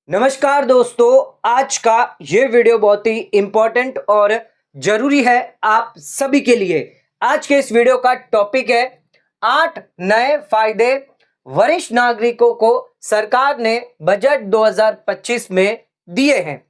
नमस्कार दोस्तों, आज का ये वीडियो बहुत ही इंपॉर्टेंट और जरूरी है आप सभी के लिए। आज के इस वीडियो का टॉपिक है 8 नए फायदे वरिष्ठ नागरिकों को सरकार ने बजट 2025 में दिए हैं।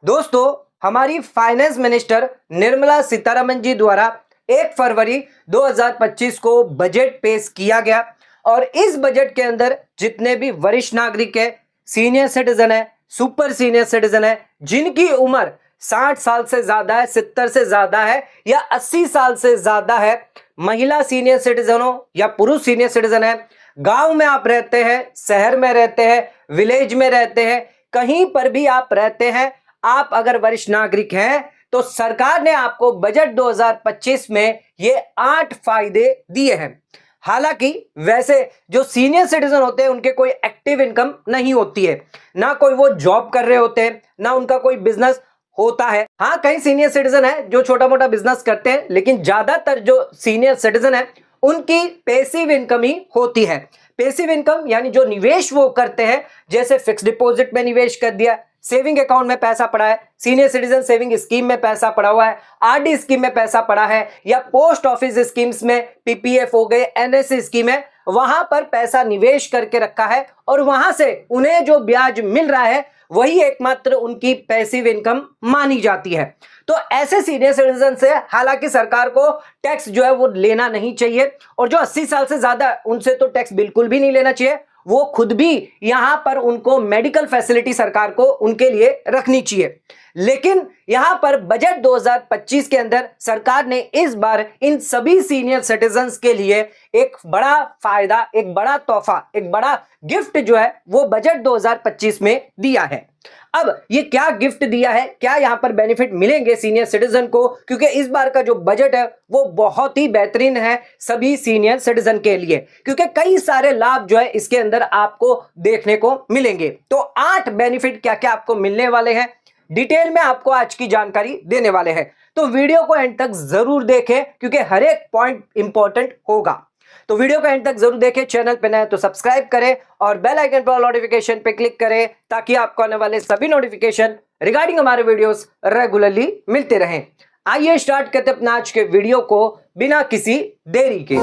दोस्तों, हमारी फाइनेंस मिनिस्टर निर्मला सीतारमण जी द्वारा 1 फरवरी 2025 को बजट पेश किया गया और इस बजट के अंदर जितने भी वरिष्ठ नागरिक है, सीनियर सिटीजन है, सुपर सीनियर सिटीजन है, जिनकी उम्र 60 साल से ज्यादा है, 70 से ज्यादा है या 80 साल से ज्यादा है, महिला सीनियर सिटीजन हो या पुरुष सीनियर सिटीजन है, गांव में आप रहते हैं, शहर में रहते हैं, विलेज में रहते हैं, कहीं पर भी आप रहते हैं, आप अगर वरिष्ठ नागरिक हैं तो सरकार ने आपको बजट 2025 में ये 8 फायदे दिए हैं। हालांकि वैसे जो सीनियर सिटीजन होते हैं उनके कोई एक्टिव इनकम नहीं होती है, ना कोई वो जॉब कर रहे होते हैं, ना उनका कोई बिजनेस होता है। हाँ, कई सीनियर सिटीजन है जो छोटा मोटा बिजनेस करते हैं, लेकिन ज्यादातर जो सीनियर सिटीजन है उनकी पैसिव इनकम ही होती है। पैसिव इनकम यानी जो निवेश वो करते हैं, जैसे फिक्स डिपॉजिट में निवेश कर दिया, सेविंग अकाउंट में पैसा पड़ा है, सीनियर सिटीजन सेविंग स्कीम में पैसा पड़ा हुआ है, आरडी स्कीम में पैसा पड़ा है, या पोस्ट ऑफिस स्कीम्स में पीपीएफ हो गए, एनएससी स्कीम है, वहां पर पैसा निवेश करके रखा है और वहां से उन्हें जो ब्याज मिल रहा है वही एकमात्र उनकी पैसिव इनकम मानी जाती है। तो ऐसे सीनियर सिटीजन से हालांकि सरकार को टैक्स जो है वो लेना नहीं चाहिए, और जो 80 साल से ज्यादा उनसे तो टैक्स बिल्कुल भी नहीं लेना चाहिए। वो खुद भी यहां पर उनको मेडिकल फैसिलिटी सरकार को उनके लिए रखनी चाहिए। लेकिन यहां पर बजट 2025 के अंदर सरकार ने इस बार इन सभी सीनियर सिटीजन्स के लिए एक बड़ा फायदा, एक बड़ा तोहफा, एक बड़ा गिफ्ट जो है वो बजट 2025 में दिया है। अब ये क्या गिफ्ट दिया है, क्या यहां पर बेनिफिट मिलेंगे सीनियर सिटीजन को, क्योंकि इस बार का जो बजट है वो बहुत ही बेहतरीन है सभी सीनियर सिटीजन के लिए, क्योंकि कई सारे लाभ जो है इसके अंदर आपको देखने को मिलेंगे। तो 8 बेनिफिट क्या क्या आपको मिलने वाले हैं, डिटेल में आपको आज की जानकारी देने वाले हैं। तो वीडियो को एंड तक जरूर देखें, क्योंकि हर एक पॉइंट इंपॉर्टेंट होगा। तो वीडियो को एंड तक जरूर देखें। चैनल पे नए तो सब्सक्राइब करें और बेल आइकन पर नोटिफिकेशन पे क्लिक करें, ताकि आपको आने वाले सभी नोटिफिकेशन रिगार्डिंग हमारे वीडियोस रेगुलरली मिलते रहें। आइए स्टार्ट करते हैं अपना आज के वीडियो को बिना किसी देरी के।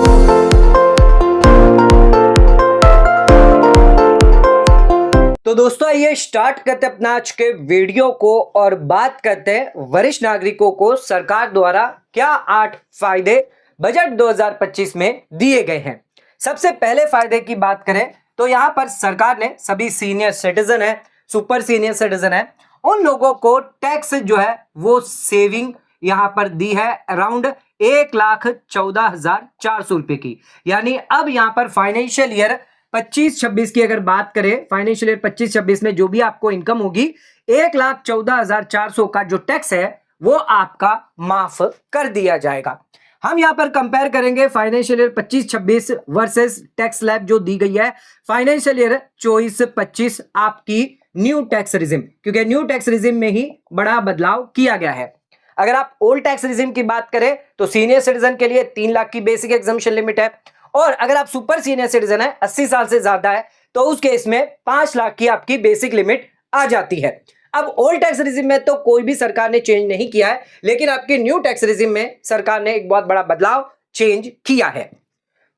तो दोस्तों, आइए स्टार्ट करते हैं अपना आज के वीडियो को और बात करते हैं वरिष्ठ नागरिकों को सरकार द्वारा क्या 8 फायदे बजट 2025 में दिए गए हैं। सबसे पहले फायदे की बात करें तो यहां पर सरकार ने सभी सीनियर सिटीजन है, सुपर सीनियर सिटीजन है, उन लोगों को टैक्स जो है वो सेविंग यहां पर दी है अराउंड 1,14,400 रुपए की। यानी अब यहां पर फाइनेंशियल ईयर 25-26 की अगर बात करें, फाइनेंशियल ईयर 25-26 में जो भी आपको इनकम होगी 1,14,400 का जो टैक्स है वो आपका माफ कर दिया जाएगा। हम यहां पर कंपेयर करेंगे financial year 25-26 versus tax slab जो दी गई है फाइनेंशियल ईयर 24-25 आपकी न्यू टैक्स रिजिम, क्योंकि न्यू टैक्स रिजिम में ही बड़ा बदलाव किया गया है। अगर आप ओल्ड टैक्स रिजिम की बात करें तो सीनियर सिटीजन के लिए 3 लाख की बेसिक एग्जम्पशन लिमिट है, और अगर आप सुपर सीनियर सिटीजन है, 80 साल से ज्यादा है, तो उस केस में 5 लाख की आपकी बेसिक लिमिट आ जाती है। अब ओल्ड टैक्स रिजिम में तो कोई भी सरकार ने चेंज नहीं किया है, लेकिन आपके न्यू टैक्स रिजिम में सरकार ने एक बहुत बड़ा बदलाव चेंज किया है।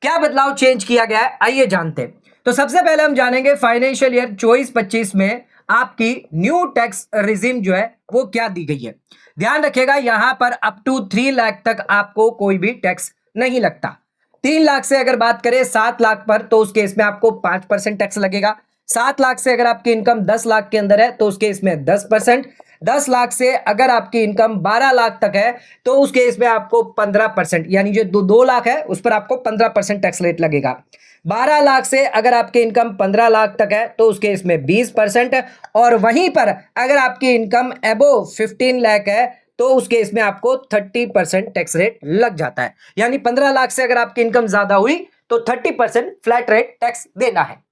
क्या बदलाव चेंज किया गया है, आइए जानते हैं। तो सबसे पहले हम जानेंगे फाइनेंशियल ईयर 24-25 में आपकी न्यू टैक्स रिजिम जो है वो क्या दी गई है। ध्यान रखिएगा, यहां पर अप टू 3 लाख तक आपको कोई भी टैक्स नहीं लगता। 3 लाख से अगर बात करें 7 लाख पर, तो उस केस में आपको 5% टैक्स लगेगा। 7 लाख से अगर आपकी इनकम 10 लाख के अंदर है तो उस केस में 10%। 10 लाख से अगर आपकी इनकम 12 लाख तक है तो उस केस में आपको 15%, यानी जो 2 लाख है उस पर आपको 15% टैक्स रेट लगेगा। 12 लाख से अगर आपकी इनकम 15 लाख तक है तो उस केस में 20%, और वहीं पर अगर आपकी इनकम अबोव 15 लाख है तो उस केस में आपको 30% टैक्स रेट लग जाता है। यानी 15 लाख से अगर आपकी इनकम ज्यादा हुई तो 30% फ्लैट रेट टैक्स देना है।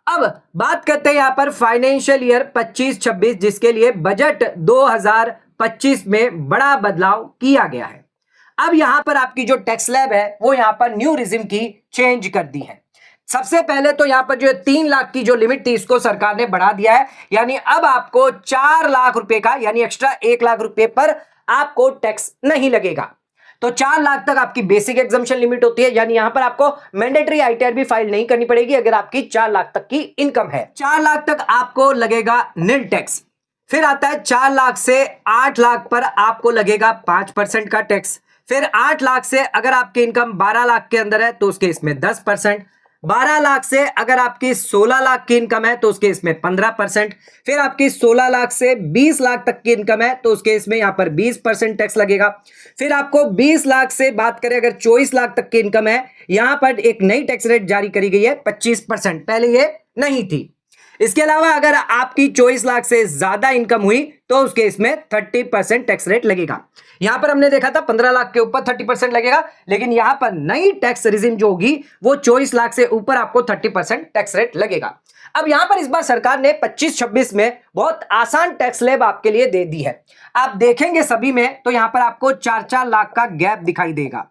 अब बात करते हैं यहां पर फाइनेंशियल ईयर 25-26, जिसके लिए बजट 2025 में बड़ा बदलाव किया गया है। अब यहां पर आपकी जो टैक्स स्लैब है वो यहां पर न्यू रिजिम की चेंज कर दी है। सबसे पहले तो यहां पर जो 3 लाख की जो लिमिट थी इसको सरकार ने बढ़ा दिया है, यानी अब आपको 4 लाख रुपए का यानी एक्स्ट्रा 1 लाख रुपए पर आपको टैक्स नहीं लगेगा। तो 4 लाख तक आपकी बेसिक एग्जम्पशन लिमिट होती है, यानी यहां पर आपको मैंडेटरी आईटीआर भी फाइल नहीं करनी पड़ेगी अगर आपकी 4 लाख तक की इनकम है। 4 लाख तक आपको लगेगा नील टैक्स। फिर आता है 4 लाख से 8 लाख पर आपको लगेगा 5% का टैक्स। फिर 8 लाख से अगर आपकी इनकम 12 लाख के अंदर है तो उसके इसमें 10%। 12 लाख से अगर आपकी 16 लाख की इनकम है तो उसके इसमें 15%। फिर आपकी 16 लाख से 20 लाख तक की इनकम है तो उसके इसमें यहां पर 20% टैक्स लगेगा। फिर आपको 20 लाख से बात करें अगर 24 लाख तक की इनकम है, यहां पर एक नई टैक्स रेट जारी करी गई है 25%, पहले ये नहीं थी। इसके अलावा अगर आपकी 24 लाख से ज्यादा इनकम हुई तो उसके इसमें 30% टैक्स रेट लगेगा। यहां पर हमने देखा था 15 लाख के ऊपर 30% लगेगा, लेकिन यहां पर नई टैक्स रिजिम जो होगी वो 24 लाख से ऊपर आपको 30% टैक्स रेट लगेगा। अब यहां पर इस बार सरकार ने 25-26 में बहुत आसान टैक्स स्लैब आपके लिए दे दी है। आप देखेंगे सभी में तो यहां पर आपको 4-4 लाख का गैप दिखाई देगा।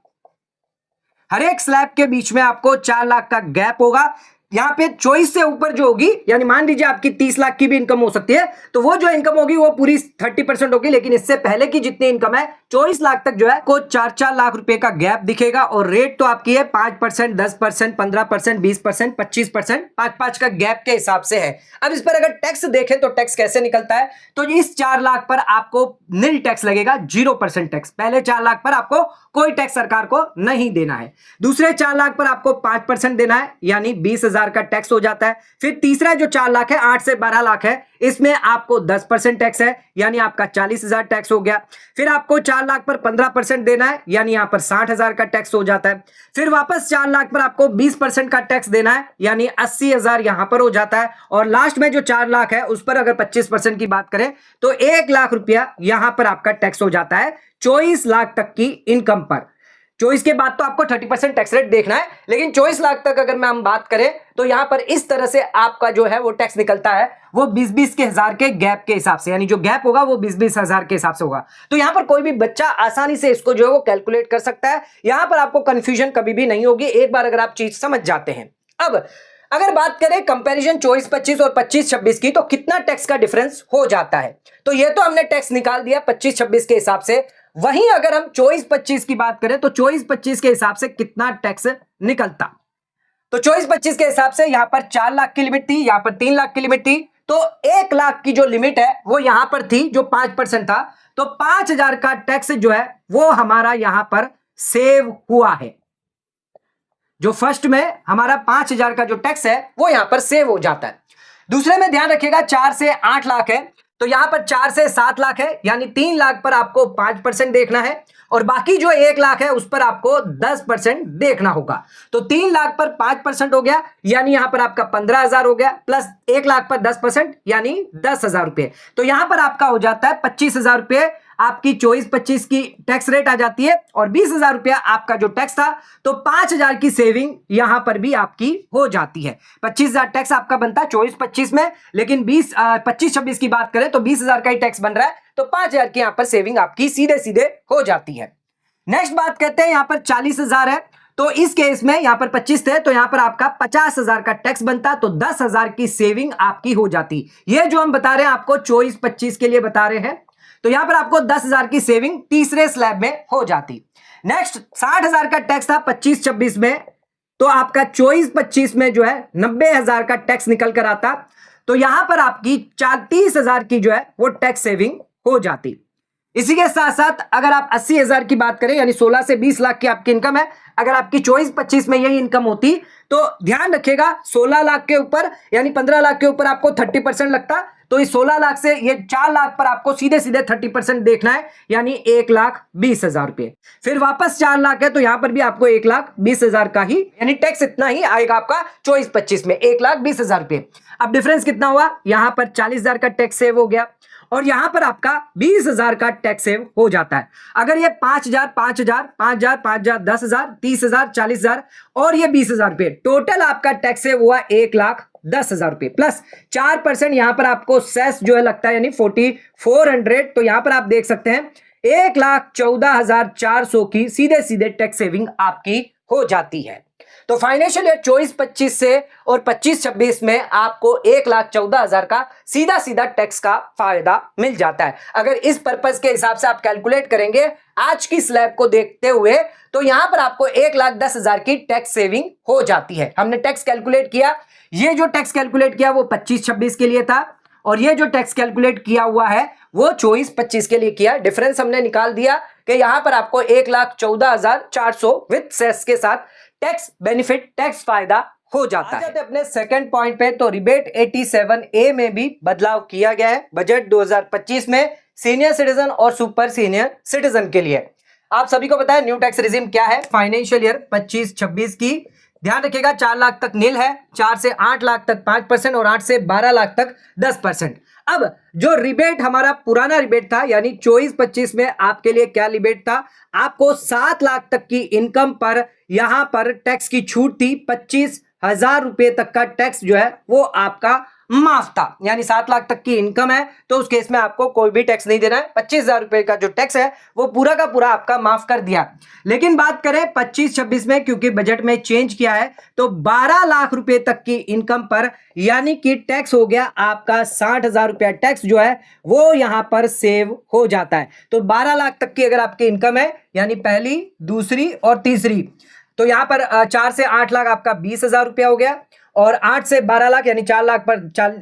हर एक स्लैब के बीच में आपको 4 लाख का गैप होगा। यहां पे 24 से ऊपर जो होगी, यानी मान लीजिए आपकी 30 लाख की भी इनकम हो सकती है, तो वो जो इनकम होगी वो पूरी 30% होगी, लेकिन इससे पहले की जितनी इनकम है 24 लाख तक जो है को 4-4 लाख रुपए का गैप दिखेगा। और रेट तो आपकी है 5%, 10%, 15%, 20%, 25%, 5-5 का गैप के हिसाब से है। अब इस पर अगर टैक्स देखें तो टैक्स कैसे निकलता है, तो इस 4 लाख पर आपको नील टैक्स लगेगा, 0% टैक्स। पहले 4 लाख पर आपको कोई टैक्स सरकार को नहीं देना है। दूसरे 4 लाख पर आपको 5% देना है, यानी 20,000 का टैक्स हो जाता है। फिर तीसरा जो 4 लाख है, 8 से 12 लाख है, इसमें आपको 10% टैक्स है, यानी आपका 40,000 टैक्स हो गया। फिर आपको 4 लाख पर 15% देना है, यानी यहां पर 60,000 का टैक्स हो जाता है। फिर वापस 4 लाख पर आपको 20% का टैक्स देना है, यानी 80,000 यहां पर हो जाता है। और लास्ट में जो 4 लाख है उस पर अगर 25% की बात करें तो 1 लाख रुपया यहां पर आपका टैक्स हो जाता है 24 लाख तक की इनकम पर। 24 के बाद तो आपको 30% टैक्स रेट देखना है, लेकिन 24 लाख तक अगर हम बात करें तो यहां पर इस तरह से आपका जो है वो टैक्स निकलता है, वो 20-20 के हजार के गैप के हिसाब से, यानी जो गैप होगा वो 20-20 हजार के हिसाब से होगा। तो यहां पर कोई भी बच्चा आसानी से इसको जो है वो कैलकुलेट कर सकता है। यहां पर आपको कंफ्यूजन कभी भी नहीं होगी एक बार अगर आप चीज समझ जाते हैं। अब अगर बात करें कंपैरिजन 24-25 और 25-26 की, तो कितना टैक्स का डिफरेंस हो जाता है, तो ये तो हमने टैक्स निकाल दिया 25-26 के हिसाब से। वहीं अगर हम 24-25 की बात करें तो 24-25 के हिसाब से कितना टैक्स निकलता, तो 24-25 के हिसाब से यहां पर 4 लाख की लिमिट थी, यहां पर 3 लाख की लिमिट थी, तो 1 लाख की जो लिमिट है वो यहां पर थी जो 5% था, तो 5,000 का टैक्स जो है वो हमारा यहां पर सेव हुआ है। जो फर्स्ट में हमारा 5,000 का जो टैक्स है वो यहां पर सेव हो जाता है। दूसरे में ध्यान रखिएगा 4 से 8 लाख है, तो यहां पर 4 से 7 लाख है, यानी 3 लाख पर आपको 5% देखना है, और बाकी जो 1 लाख है उस पर आपको 10% देखना होगा। तो 3 लाख पर 5% हो गया, यानी यहां पर आपका 15,000 हो गया, प्लस 1 लाख पर 10% यानी 10,000 रुपए। तो यहां पर आपका हो जाता है 25,000 रुपए आपकी 24-25 की टैक्स रेट आ जाती है, और 20,000 रुपया आपका जो टैक्स था, तो 5,000 की सेविंग यहां पर भी आपकी हो जाती है। 25,000 टैक्स आपका बनता है 24-25 में, लेकिन 25-26 की बात करें तो 20,000 का ही टैक्स बन रहा है, तो 5,000 की यहां पर सेविंग आपकी सीधे सीधे हो जाती है। नेक्स्ट बात करते हैं, यहां पर 40,000 है, तो इस केस में यहां पर 25 थे, तो यहां पर आपका 50,000 का टैक्स बनता, तो 10,000 की सेविंग आपकी हो जाती। ये जो हम बता रहे हैं आपको 24-25 के लिए बता रहे हैं, तो यहां पर आपको 10,000 की सेविंग तीसरे स्लैब में हो जाती। नेक्स्ट 60,000 का टैक्स था 25-26 में, तो आपका 24-25 में जो है 90,000 का टैक्स निकल कर आता, तो यहां पर आपकी 30,000 की जो है वो टैक्स सेविंग हो जाती। इसी के साथ साथ अगर आप 80,000 की बात करें, यानी 16 से 20 लाख की आपकी इनकम है, अगर आपकी 24-25 में यही इनकम होती, तो ध्यान रखिएगा 16 लाख के ऊपर यानी 15 लाख के ऊपर आपको 30% लगता, तो इस 16 लाख से ये 4 लाख पर आपको सीधे सीधे 30% देखना है, यानी 1,20,000 रुपए। फिर वापस 4 लाख है, तो यहां पर भी आपको 1,20,000 का ही, यानी टैक्स इतना ही आएगा आपका 24-25 में, 1,20,000 रुपए। अब डिफरेंस कितना हुआ, यहां पर 40,000 का टैक्स सेव हो गया, और यहां पर आपका 20,000 का टैक्स सेव हो जाता है। अगर ये 5,000, 5,000, 5,000, 5,000, 10,000, 30,000, 40,000 और ये 20,000 रुपए, टोटल आपका टैक्स सेव हुआ 1,10,000 रुपए, प्लस 4% यहां पर आपको सेस जो है लगता है, यानी 4,400। तो यहां पर आप देख सकते हैं 1,14,400 की सीधे सीधे टैक्स सेविंग आपकी हो जाती है। तो फाइनेंशियल ईयर 24-25 से और 25-26 में आपको 1,14,000 का सीधा सीधा टैक्स का फायदा मिल जाता है। अगर इस पर्पस के हिसाब से आप कैलकुलेट करेंगे आज की स्लैब को देखते हुए, तो यहां पर आपको 1,10,000 की टैक्स सेविंग हो जाती है। हमने टैक्स कैलकुलेट किया, ये जो टैक्स कैलकुलेट किया वो 25-26 के लिए था, और ये जो टैक्स कैलकुलेट किया हुआ है वो 24-25 के लिए किया। डिफरेंस हमने निकाल दिया कि यहां पर आपको 1,14,400 विद सेस के साथ टैक्स बेनिफिट, टैक्स फायदा हो जाता है। अपने सेकंड पॉइंट पे, तो रिबेट 87A में भी बदलाव किया गया है बजट 2025 में सीनियर सिटीजन और सुपर सीनियर सिटीजन के लिए। आप सभी को पता है न्यू टैक्स रिजीम क्या है फाइनेंशियल ईयर 25-26 की। ध्यान रखिएगा 4 लाख तक नील है, 4 से 8 लाख तक 5% और 8 से 12 लाख तक 10%। अब जो रिबेट हमारा पुराना रिबेट था यानी 24-25 में आपके लिए क्या रिबेट था, आपको 7 लाख तक की इनकम पर यहां पर टैक्स की छूट थी। 25,000 रुपए तक का टैक्स जो है वो आपका माफ था, यानी 7 लाख तक की इनकम है तो उस केस में आपको कोई भी टैक्स नहीं देना है। 25,000 रुपए का जो टैक्स है वो पूरा का पूरा आपका माफ कर दिया। लेकिन बात करें 25-26 में, क्योंकि बजट में चेंज किया है, तो 12 लाख रुपए तक की इनकम पर यानी कि टैक्स हो गया आपका 60,000 रुपया टैक्स जो है वो यहां पर सेव हो जाता है। तो 12 लाख तक की अगर आपकी इनकम है यानी पहली, दूसरी और तीसरी, तो यहां पर 4 से 8 लाख आपका 20,000 रुपया हो गया, और 8 से 12 लाख यानी 4 लाख पर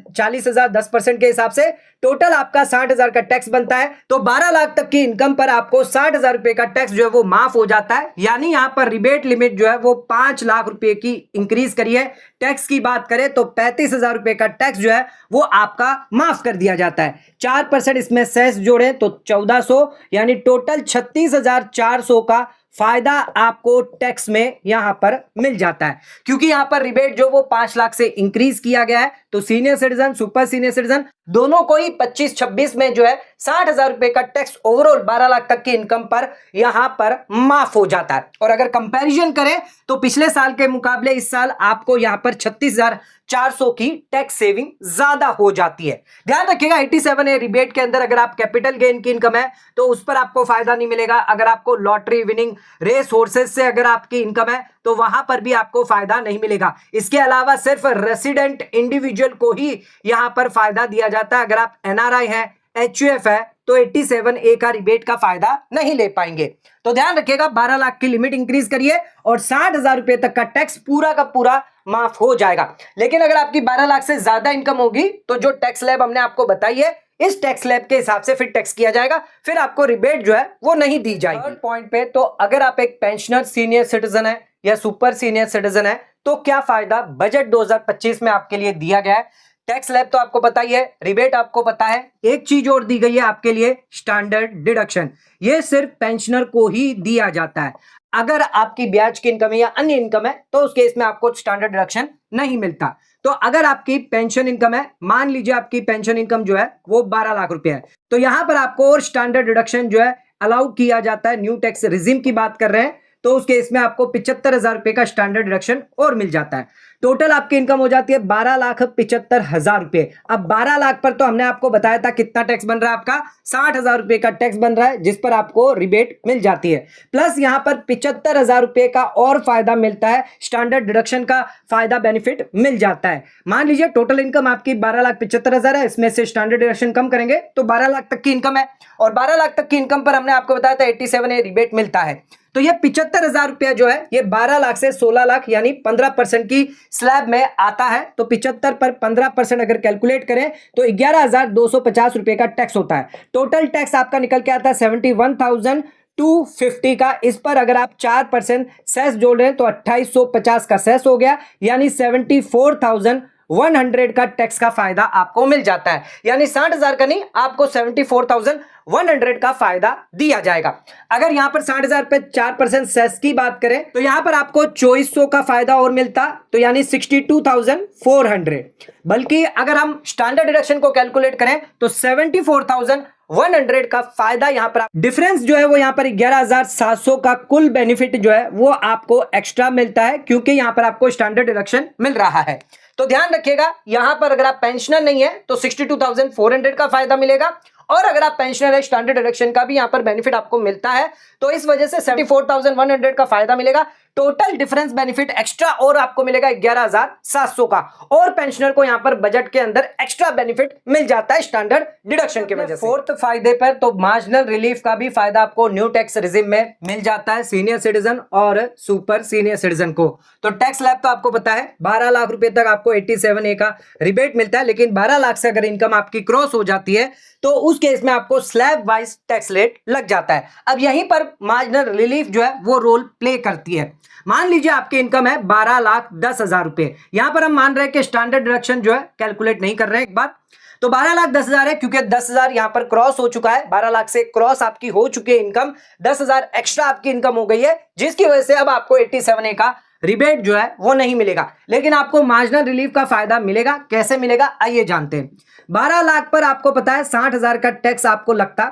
40,000 10% के हिसाब से टोटल आपका 60,000 का टैक्स बनता है। तो 12 लाख तक की इनकम पर आपको 60,000 रुपए का टैक्स जो है वो माफ हो जाता है। यानी यहां पर रिबेट लिमिट जो है वो 5 लाख रुपए की इंक्रीज करी है। टैक्स की बात करें तो 35,000 रुपए का टैक्स जो है वो आपका माफ कर दिया जाता है। 4% इसमें सेस जोड़े तो 1,400 यानी टोटल 36,400 का फायदा आपको टैक्स में यहां पर मिल जाता है। क्योंकि यहां पर रिबेट जो वो 5 लाख से इंक्रीज किया गया है, तो senior citizen, super senior citizen दोनों को ही 25-26 में जो है 60,000 रुपए का टैक्स ओवरऑल 12 लाख तक की इनकम पर यहां पर माफ हो जाता है। और अगर कंपैरिजन करें तो पिछले साल के मुकाबले इस साल आपको यहां पर 36,400 की टैक्स सेविंग ज्यादा हो जाती है। ध्यान रखिएगा 87A रिबेट के अंदर अगर आप कैपिटल गेन की इनकम है तो उस पर आपको फायदा नहीं मिलेगा। अगर आपको लॉटरी विनिंग, रेस हॉर्सेस से अगर आपकी इनकम है तो वहां पर भी आपको फायदा नहीं मिलेगा। इसके अलावा सिर्फ रेसिडेंट इंडिविजुअल को ही यहां पर फायदा दिया जाता है। अगर आप एनआरआई है, एचयूएफ है, तो 87A का रिबेट का फायदा नहीं ले पाएंगे। तो ध्यान रखिएगा 12 लाख की लिमिट इंक्रीज करिए और 60,000 रुपए तक का टैक्स पूरा का पूरा माफ हो जाएगा। लेकिन अगर आपकी 12 लाख से ज्यादा इनकम होगी तो जो टैक्स स्लैब हमने आपको बताई है इस टैक्स स्लैब के हिसाब से फिर टैक्स किया जाएगा, फिर आपको रिबेट जो है वो नहीं दी जाएगी। थर्ड पॉइंट पे, तो अगर आप एक पेंशनर, सीनियर सिटीजन है या सुपर सीनियर सिटीजन है तो क्या फायदा बजट 2025 में आपके लिए दिया गया है। टैक्स स्लैब तो आपको पता ही है, रिबेट आपको पता है, एक चीज और दी गई है आपके लिए, स्टैंडर्ड डिडक्शन। ये सिर्फ पेंशनर को ही दिया जाता है। अगर आपकी ब्याज की इनकम है या अन्य इनकम है तो उस केस में आपको स्टैंडर्ड डिडक्शन नहीं मिलता। तो अगर आपकी पेंशन इनकम है, मान लीजिए आपकी पेंशन इनकम जो है वो 12 लाख रुपए है, तो यहां पर आपको और स्टैंडर्ड डिडक्शन जो है अलाउ किया जाता है। न्यू टैक्स रिजीम की बात कर रहे हैं तो उस केस में आपको 75,000 रुपए का स्टैंडर्ड डिडक्शन और मिल जाता है। टोटल आपकी इनकम हो जाती है 12,75,000 रुपए। अब 12 लाख पर तो हमने आपको बताया था कितना टैक्स बन रहा है, आपका 60,000 रुपए का टैक्स बन रहा है जिस पर आपको रिबेट मिल जाती है। प्लस यहां पर 75,000 रुपए का और फायदा मिलता है, स्टैंडर्ड डिडक्शन का फायदा बेनिफिट मिल जाता है। मान लीजिए टोटल इनकम आपकी 12,75,000 है, इसमें से स्टैंडर्ड डिडक्शन कम करेंगे तो 12 लाख तक की इनकम है, और 12 लाख तक की इनकम पर हमने आपको बताया था 87A रिबेट मिलता है। तो ये 75,000 रुपया जो है ये 12 लाख से 16 लाख यानी 15% की स्लैब में आता है। तो 75 पर 15% अगर कैलकुलेट करें तो 11,250 रुपए का टैक्स होता है। टोटल टैक्स आपका निकल के आता है 71,250 का। इस पर अगर आप 4% सेस जोड़ रहे हैं तो 2,850 का सेस हो गया, यानी 74,100 का टैक्स का फायदा आपको मिल जाता है। यानी 60,000 का नहीं, आपको 74,100 का फायदा दिया जाएगा। अगर यहां पर 60,000 पे 4% सेस की बात करें तो यहां पर आपको 2,400 का फायदा और मिलता, तो यानी 62,400। बल्कि अगर हम स्टैंडर्ड डिडक्शन को कैलकुलेट करें तो 74,100 का फायदा यहां पर डिफरेंस जो है वो यहां पर 11,700 का कुल बेनिफिट जो है वो आपको एक्स्ट्रा मिलता है, क्योंकि यहां पर आपको स्टैंडर्ड डिडक्शन मिल रहा है। तो ध्यान रखिएगा यहां पर अगर आप पेंशनर नहीं है तो 62,400 का फायदा मिलेगा, और अगर आप पेंशनर है स्टैंडर्ड डिडक्शन का भी यहां पर बेनिफिट आपको मिलता है, तो इस वजह से 74,100 का फायदा मिलेगा। टोटल डिफरेंस बेनिफिट एक्स्ट्रा और आपको मिलेगा 11,700 का, और पेंशनर को यहां पर बजट के अंदर एक्स्ट्रा बेनिफिट मिल जाता है स्टैंडर्ड डिडक्शन की वजह से। फोर्थ फायदे पर तो मार्जिनल रिलीफ का भी फायदा आपको न्यू टैक्स रिजिम में मिल जाता है सीनियर सिटीजन और सुपर सीनियर सिटीजन को। तो टैक्स स्लैब तो आपको पता है 12 लाख रुपए तक आपको 87A का रिबेट मिलता है, लेकिन 12 लाख से अगर इनकम आपकी क्रॉस हो जाती है तो उस केस में आपको स्लैब वाइज टैक्स रेट लग जाता है। अब यहीं पर मार्जिनल रिलीफ जो है वो रोल प्ले करती है। मान लीजिए आपकी इनकम है 12,10,000 रुपए, यहां पर हम मान रहे हैं कि स्टैंडर्ड डिडक्शन जो है कैलकुलेट नहीं कर रहे हैं एक बार, तो 12,10,000 है क्योंकि 10,000 यहां पर क्रॉस हो चुका है, 12 लाख से क्रॉस आपकी हो चुकी है इनकम, 10,000 एक्स्ट्रा आपकी इनकम हो गई है, जिसकी वजह से अब आपको 87A का रिबेट जो है वो नहीं मिलेगा, लेकिन आपको मार्जिनल रिलीफ का फायदा मिलेगा। कैसे मिलेगा आइए जानते हैं। 12 लाख पर आपको पता है 60,000 का टैक्स आपको लगता,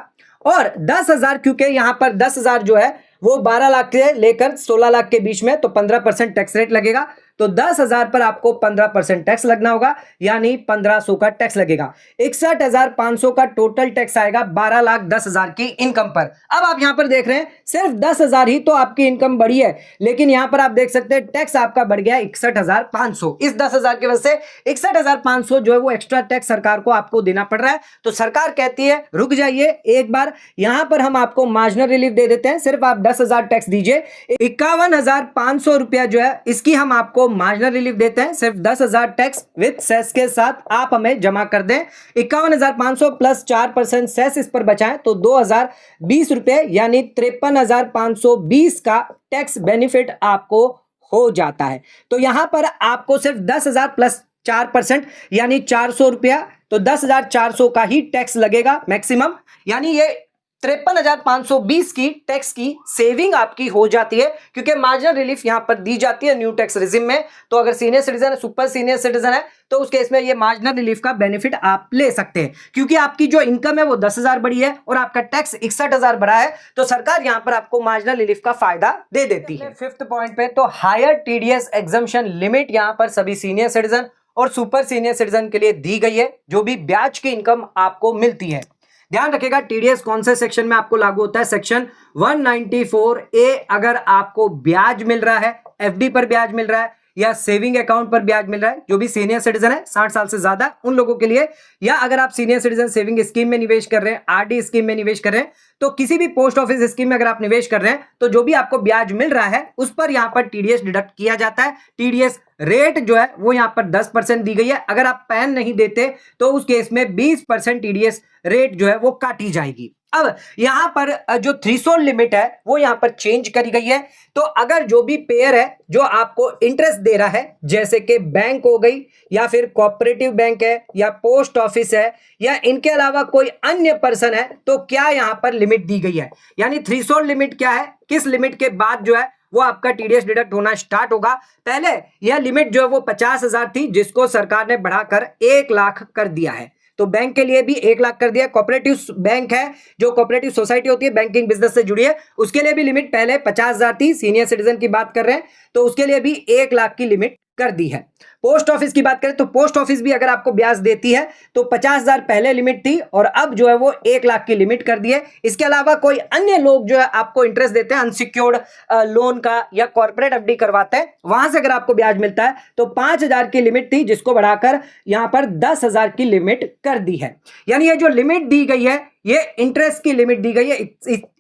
और 10,000 क्योंकि यहां पर 10,000 जो है वो 12 लाख से लेकर 16 लाख के बीच में, तो 15% टैक्स रेट लगेगा, तो 10,000 पर आपको 15% टैक्स लगना होगा, यानी 1,500 का टैक्स लगेगा। 61,500 का टोटल टैक्स आएगा 12,10,000 की इनकम पर। अब आप यहां पर देख रहे हैं सिर्फ 10,000 ही तो आपकी इनकम बढ़ी है, लेकिन यहां पर आप देख सकते हैं टैक्स आपका बढ़ गया 61,500। इस 10,000 की वजह से 61,500 जो है वो एक्स्ट्रा टैक्स सरकार को आपको देना पड़ रहा है। तो सरकार कहती है रुक जाइए एक बार, यहां पर हम आपको मार्जिनल रिलीफ दे देते हैं, सिर्फ आप 10,000 टैक्स दीजिए, 51,500 रुपया जो है इसकी हम आपको मार्जिनल रिलीफ देते हैं, सिर्फ 10,000 टैक्स विद सेस के साथ आप हमें जमा कर दें। 51,500 प्लस 4% सेस इस पर बचाएं तो 2,020 रुपए, यानी 53,520 का टैक्स बेनिफिट आपको हो जाता है। तो यहां पर आपको सिर्फ 10,000 प्लस 4% यानी 400 रुपया, तो 10,400 का ही टैक्स लगेगा मैक्सिमम, यानी ये 53,520 की टैक्स की सेविंग आपकी हो जाती है, क्योंकि मार्जिनल रिलीफ यहां पर दी जाती है न्यू टैक्स रिजिम में। तो अगर सीनियर सिटीजन है, सुपर सीनियर सिटीजन है, तो उस केस में ये मार्जिनल रिलीफ का बेनिफिट आप ले सकते हैं, क्योंकि आपकी जो इनकम है वो 10,000 बढ़ी है और आपका टैक्स 61,000 बढ़ा है, तो सरकार यहां पर आपको मार्जिनल रिलीफ का फायदा दे देती है। फिफ्थ पॉइंट पे तो हायर टीडीएस एग्जम्पशन लिमिट यहां पर सभी सीनियर सिटीजन और सुपर सीनियर सिटीजन के लिए दी गई है, जो भी ब्याज की इनकम आपको मिलती है। ध्यान रखिएगा टीडीएस कौन से सेक्शन में आपको लागू होता है, सेक्शन 194A। अगर आपको ब्याज मिल रहा है, एफडी पर ब्याज मिल रहा है या सेविंग अकाउंट पर ब्याज मिल रहा है, जो भी सीनियर सिटीजन है 60 साल से ज्यादा उन लोगों के लिए, या अगर आप सीनियर सिटीजन सेविंग स्कीम में निवेश कर रहे हैं, आरडी स्कीम में निवेश कर रहे हैं, तो किसी भी पोस्ट ऑफिस स्कीम में अगर आप निवेश कर रहे हैं तो जो भी आपको ब्याज मिल रहा है उस पर यहां पर टीडीएस डिडक्ट किया जाता है। टीडीएस रेट जो है वो यहां पर 10% दी गई है, अगर आप पैन नहीं देते तो उस केस में 20% टीडीएस रेट जो है वो काटी जाएगी। अब यहां पर जो थ्रेशोल्ड लिमिट है वो यहां पर चेंज करी गई है, तो अगर जो भी पेयर है जो आपको इंटरेस्ट दे रहा है, जैसे कि बैंक हो गई या फिर कोऑपरेटिव बैंक है या पोस्ट ऑफिस है या इनके अलावा कोई अन्य पर्सन है, तो क्या यहां पर लिमिट दी गई है, यानी थ्रेशोल्ड लिमिट क्या है, किस लिमिट के बाद जो है वो आपका टीडीएस डिडक्ट होना स्टार्ट होगा। पहले यह लिमिट जो है वो 50,000 थी, जिसको सरकार ने बढ़ाकर 1 लाख कर दिया है, तो बैंक के लिए भी 1 लाख कर दिया। कोऑपरेटिव बैंक है, जो कोऑपरेटिव सोसाइटी होती है बैंकिंग बिजनेस से जुड़ी है, उसके लिए भी लिमिट पहले 50,000 थी, सीनियर सिटीजन की बात कर रहे हैं, तो उसके लिए भी 1 लाख की लिमिट कर दी है। पोस्ट ऑफिस की बात करें तो पोस्ट ऑफिस भी अगर आपको ब्याज देती है तो 50,000 पहले लिमिट थी और अब जो है वो 1 लाख की लिमिट कर दी है। इसके अलावा कोई अन्य लोग जो है आपको इंटरेस्ट देते हैं अनसिक्योर्ड लोन का या कॉर्पोरेट एफडी करवाते हैं, वहां से अगर आपको ब्याज मिलता है तो 5,000 की लिमिट थी, जिसको बढ़ाकर यहां पर 10,000 की लिमिट कर दी है। यानी ये जो लिमिट दी गई है ये इंटरेस्ट की लिमिट दी गई है।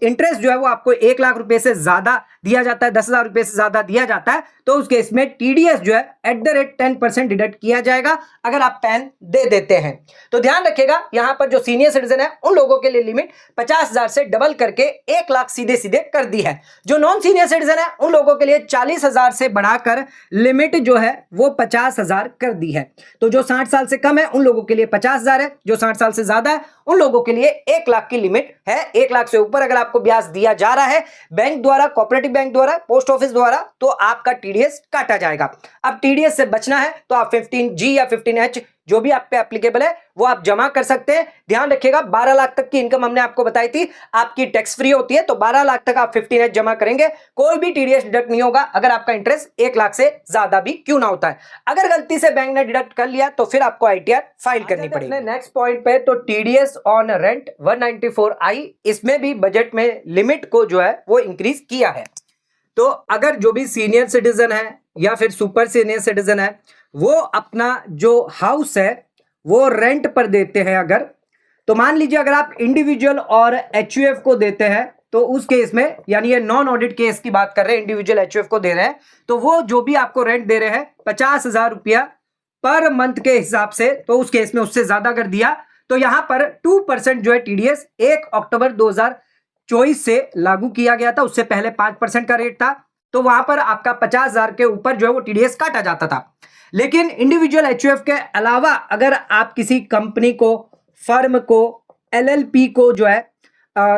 इंटरेस्ट जो है वो आपको 1 लाख रुपए से ज्यादा दिया जाता है, 10,000 रुपए से ज्यादा दिया जाता है, तो उस केस में टीडीएस जो है एट द रेट 10% डिडक्ट किया जाएगा अगर आप पैन दे देते हैं। तो ध्यान रखिएगा यहां पर जो सीनियर सिटीजन है उन लोगों के लिए लिमिट 50,000 से डबल करके 1 लाख सीधे सीधे कर दी है। जो नॉन सीनियर सिटीजन है उन लोगों के लिए 40,000 से बढ़ाकर लिमिट जो है वो 50,000 कर दी है। तो जो 60 साल से कम है उन लोगों के लिए 50,000 है, जो 60 साल से ज्यादा है उन लोगों के लिए 1 लाख की लिमिट है। 1 लाख से ऊपर अगर आपको ब्याज दिया जा रहा है बैंक द्वारा, कोऑपरेटिव बैंक द्वारा, पोस्ट ऑफिस द्वारा, तो आपका टीडीएस काटा जाएगा। अब टीडीएस से बचना है तो आप 15G या 15H जो भी आप पे एप्लीकेबल है वो आप जमा कर सकते हैं। ध्यान रखिएगा 12 लाख तक की इनकम हमने आपको बताई थी आपकी टैक्स फ्री होती है, तो 12 लाख तक आप 15H जमा करेंगे, कोई भी टीडीएस डिडक्ट नहीं होगा अगर आपका इंटरेस्ट 1 लाख से ज्यादा भी क्यों ना होता है। अगर गलती से बैंक ने डिडक्ट कर लिया तो फिर आपको आईटीआर फाइल करनी पड़ेगी। नेक्स्ट पॉइंट पे तो टीडीएस ऑन रेंट 194I, इसमें भी बजट में लिमिट को जो है वो इंक्रीज किया है। तो अगर जो भी सीनियर सिटीजन है या फिर सुपर सीनियर सिटीजन है, वो अपना जो हाउस है वो रेंट पर देते हैं अगर, तो मान लीजिए अगर आप इंडिविजुअल और एचयूएफ को देते हैं तो उस केस में, यानी ये नॉन ऑडिट केस की बात कर रहे हैं, इंडिविजुअल एचयूएफ को दे रहे हैं, तो वो जो भी आपको रेंट दे रहे हैं 50,000 रुपया पर मंथ के हिसाब से, तो उस केस में उससे ज्यादा कर दिया तो यहां पर 2% जो है टीडीएस 1 अक्टूबर 2024 से लागू किया गया था। उससे पहले 5% का रेट था, तो वहां पर आपका 50,000 के ऊपर जो है वो टीडीएस काटा जाता था। लेकिन इंडिविजुअल एचयूएफ के अलावा अगर आप किसी कंपनी को, फर्म को, एलएलपी को जो है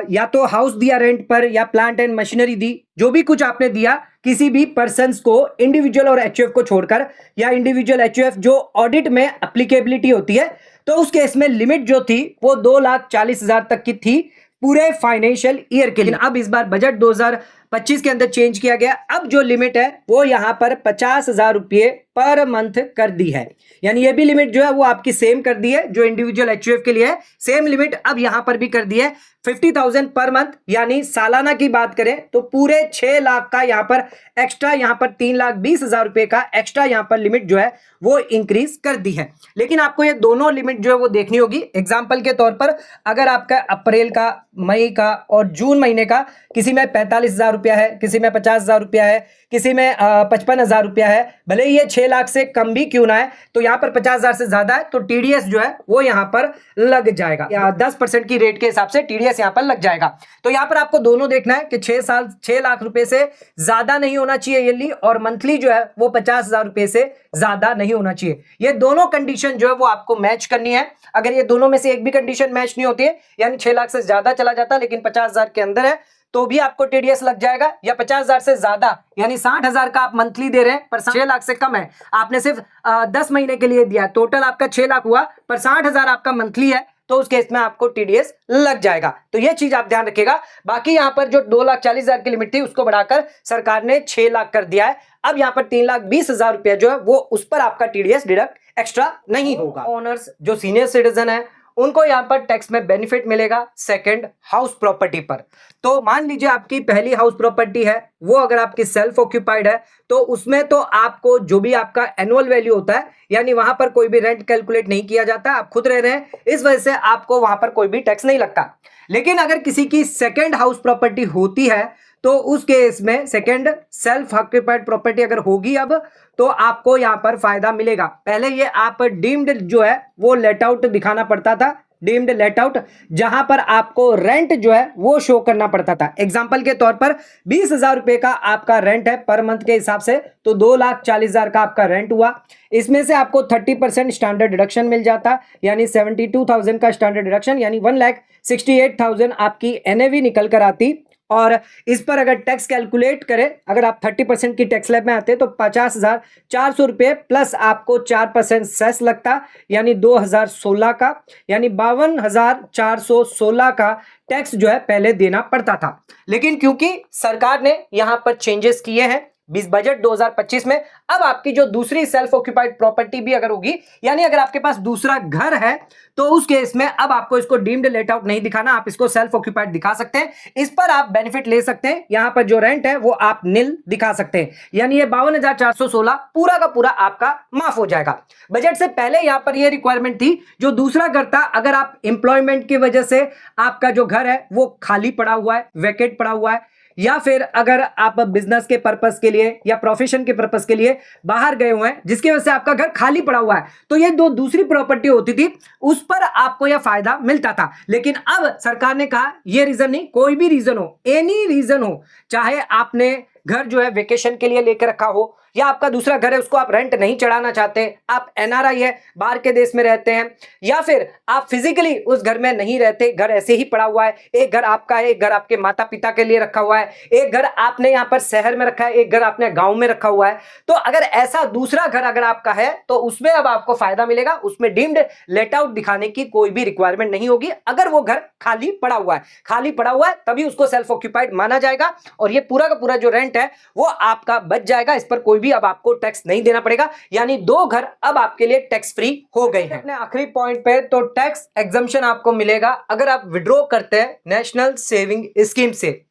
या तो हाउस दिया रेंट पर या प्लांट एंड मशीनरी दी, जो भी कुछ आपने दिया किसी भी पर्सन्स को, इंडिविजुअल और एचयूएफ को छोड़कर, या इंडिविजुअल एचयूएफ जो ऑडिट में एप्लीकेबिलिटी होती है, तो उस केस में लिमिट जो थी वो 2,40,000 तक की थी पूरे फाइनेंशियल ईयर के लिए। अब इस बार बजट 2025 के अंदर चेंज किया गया, अब जो लिमिट है वो यहां पर 50,000 रुपये पर मंथ कर दी है। यानी ये भी लिमिट जो है वो आपकी सेम कर दी है, जो इंडिविजुअल एचयूएफ के लिए है सेम लिमिट अब यहां पर भी कर दी है 50,000 पर मंथ। यानी सालाना की बात करें तो पूरे 6 लाख का यहां पर एक्स्ट्रा, यहां पर 3,20,000 रुपए का एक्स्ट्रा यहां पर लिमिट जो है वो इंक्रीज कर दी है। लेकिन आपको ये दोनों लिमिट जो है वो देखनी होगी। एग्जांपल के तौर पर अगर आपका अप्रैल का, मई का और जून महीने का किसी में 45,000 रुपया है, किसी में 50,000 रुपया है, किसी में 55,000 रुपया है, भले ही ये 6 लाख से कम भी क्यों ना है, तो यहां पर 50,000 से ज्यादा है तो टीडीएस जो है वो यहां पर लग जाएगा, या 10% की रेट के हिसाब से टीडीएस यहां पर लग जाएगा। तो यहां पर आपको दोनों देखना है कि 6 लाख रुपए से ज्यादा नहीं होना चाहिए ईयरली, और मंथली जो है वो 50,000 रुपए से ज्यादा नहीं होना चाहिए। ये दोनों कंडीशन जो है वो आपको मैच करनी है। अगर ये दोनों में से एक भी कंडीशन मैच नहीं होती है, यानी 6 लाख से ज्यादा चला जाता लेकिन 50,000 के अंदर है, तो भी आपको टीडीएस लग जाएगा। या 50,000 से ज्यादा यानी 60,000 का आप मंथली दे रहे हैं पर 6 लाख से कम है, आपने सिर्फ 10 महीने के लिए दिया, टोटल आपका 6 लाख हुआ पर 60,000 आपका मंथली है, तो उस केस में आपको टीडीएस लग जाएगा। तो ये चीज आप ध्यान रखिएगा। बाकी यहां पर जो 2,40,000 की लिमिट थी उसको बढ़ाकर सरकार ने 6 लाख कर दिया है। अब यहां पर 3,20,000 रुपया जो है वो उस पर आपका टीडीएस डिडक्ट एक्स्ट्रा नहीं होगा। ओनर्स जो सीनियर सिटीजन है उनको यहां पर टैक्स में बेनिफिट मिलेगा सेकंड हाउस प्रॉपर्टी पर। तो मान लीजिए आपकी पहली हाउस प्रॉपर्टी है वो अगर आपकी सेल्फ ऑक्यूपाइड है, तो उसमें तो आपको जो भी आपका एनुअल वैल्यू होता है, यानी वहां पर कोई भी रेंट कैलकुलेट नहीं किया जाता, आप खुद रह रहे हैं, इस वजह से आपको वहां पर कोई भी टैक्स नहीं लगता। लेकिन अगर किसी की सेकेंड हाउस प्रॉपर्टी होती है तो उस केस में सेकेंड सेल्फ ऑक्यूपाइड प्रॉपर्टी अगर होगी अब, तो आपको यहां पर फायदा मिलेगा। पहले ये आप डीम्ड जो है वो लेट आउट दिखाना पड़ता था, डीम्ड लेट आउट, जहां पर आपको रेंट जो है वो शो करना पड़ता था। एग्जांपल के तौर पर 20,000 रुपए का आपका रेंट है पर मंथ के हिसाब से, तो 2,40,000 का आपका रेंट हुआ। इसमें से आपको 30% स्टैंडर्ड डिडक्शन मिल जाता, यानी 72,000 का स्टैंडर्ड डिडक्शन, यानी 1,68,000 आपकी एनएवी निकल कर आती। और इस पर अगर टैक्स कैलकुलेट करें, अगर आप 30% की टैक्स स्लैब में आते तो 50,400 रुपये प्लस आपको 4% सेस लगता, यानी 2016 का, यानी 52,416 का टैक्स जो है पहले देना पड़ता था। लेकिन क्योंकि सरकार ने यहां पर चेंजेस किए हैं बजट 2025 में, अब आपकी जो दूसरी सेल्फ ऑक्यूपाइड प्रॉपर्टी भी अगर होगी, यानी अगर आपके पास दूसरा घर है, तो उस केस में अब आपको इसको डीम्ड लेट आउट नहीं दिखाना, आप इसको सेल्फ ऑक्यूपाइड दिखा सकते हैं। इस पर आप बेनिफिट ले सकते हैं। यहां पर जो रेंट है वो आप निल दिखा सकते हैं, यानी ये 52,416 पूरा का पूरा आपका माफ हो जाएगा। बजट से पहले यहां पर यह रिक्वायरमेंट थी, जो दूसरा घर था, अगर आप एम्प्लॉयमेंट की वजह से आपका जो घर है वो खाली पड़ा हुआ है, वैकेट पड़ा हुआ है, या फिर अगर आप बिजनेस के पर्पस के लिए या प्रोफेशन के पर्पस के लिए बाहर गए हुए हैं जिसकी वजह से आपका घर खाली पड़ा हुआ है, तो ये दो दूसरी प्रॉपर्टी होती थी, उस पर आपको यह फायदा मिलता था। लेकिन अब सरकार ने कहा ये रीजन नहीं, कोई भी रीजन हो, एनी रीजन हो, चाहे आपने घर जो है वेकेशन के लिए लेकर रखा हो, या आपका दूसरा घर है उसको आप रेंट नहीं चढ़ाना चाहते, आप एनआरआई है, बाहर के देश में रहते हैं, या फिर आप फिजिकली उस घर में नहीं रहते, घर ऐसे ही पड़ा हुआ है, एक घर आपका है, एक घर आपके माता पिता के लिए रखा हुआ है, एक घर आपने यहाँ पर शहर में रखा है, एक घर आपने गांव में रखा हुआ है, तो अगर ऐसा दूसरा घर अगर आपका है तो उसमें अब आपको फायदा मिलेगा। उसमें डीम्ड लेट आउट दिखाने की कोई भी रिक्वायरमेंट नहीं होगी। अगर वो घर खाली पड़ा हुआ है, खाली पड़ा हुआ है तभी उसको सेल्फ ऑक्यूपाइड माना जाएगा, और ये पूरा का पूरा जो रेंट है वो आपका बच जाएगा। इस पर कोई भी अब आपको टैक्स नहीं देना पड़ेगा, यानी दो घर अब आपके लिए टैक्स फ्री हो गए हैं। अपने आखिरी पॉइंट पे, तो टैक्स एग्जम्पशन आपको मिलेगा अगर आप विड्रॉ करते हैं नेशनल सेविंग स्कीम से।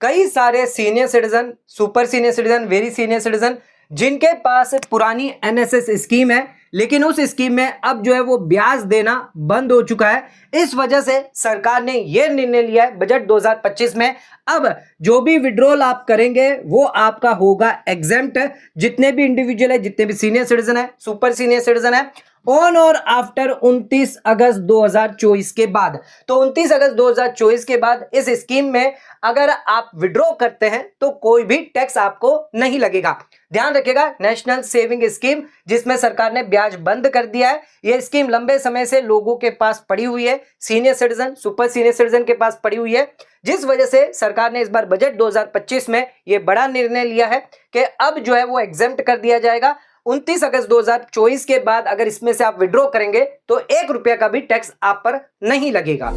कई सारे senior citizen, super senior citizen, very senior citizen जिनके पास पुरानी एनएसएस स्कीम है, लेकिन उस स्कीम में अब जो है वो ब्याज देना बंद हो चुका है। इस वजह से सरकार ने यह निर्णय लिया है बजट 2025 में, अब जो भी विड्रॉल आप करेंगे वो आपका होगा एग्जेम्प्ट। जितने भी इंडिविजुअल है, जितने भी सीनियर सिटीजन है, सुपर सीनियर सिटीजन है, ऑन और आफ्टर 29 अगस्त 2024 के बाद। तो 29 अगस्त 2024 के बाद इस स्कीम में अगर आप विड्रॉ करते हैं तो कोई भी टैक्स आपको नहीं लगेगा। ध्यान रखिएगा, नेशनल सेविंग स्कीम जिसमें सरकार ने ब्याज बंद कर दिया है। यह स्कीम लंबे समय से लोगों के पास पड़ी हुई है, senior citizen, super senior citizen के पास पड़ी हुई है, जिस वजह से सरकार ने इस बार बजट 2025 में यह बड़ा निर्णय लिया है कि अब जो है वो एग्जेम्प्ट कर दिया जाएगा। 29 अगस्त 2024 के बाद अगर इसमें से आप विड्रॉ करेंगे तो 1 रुपया का भी टैक्स आप पर नहीं लगेगा।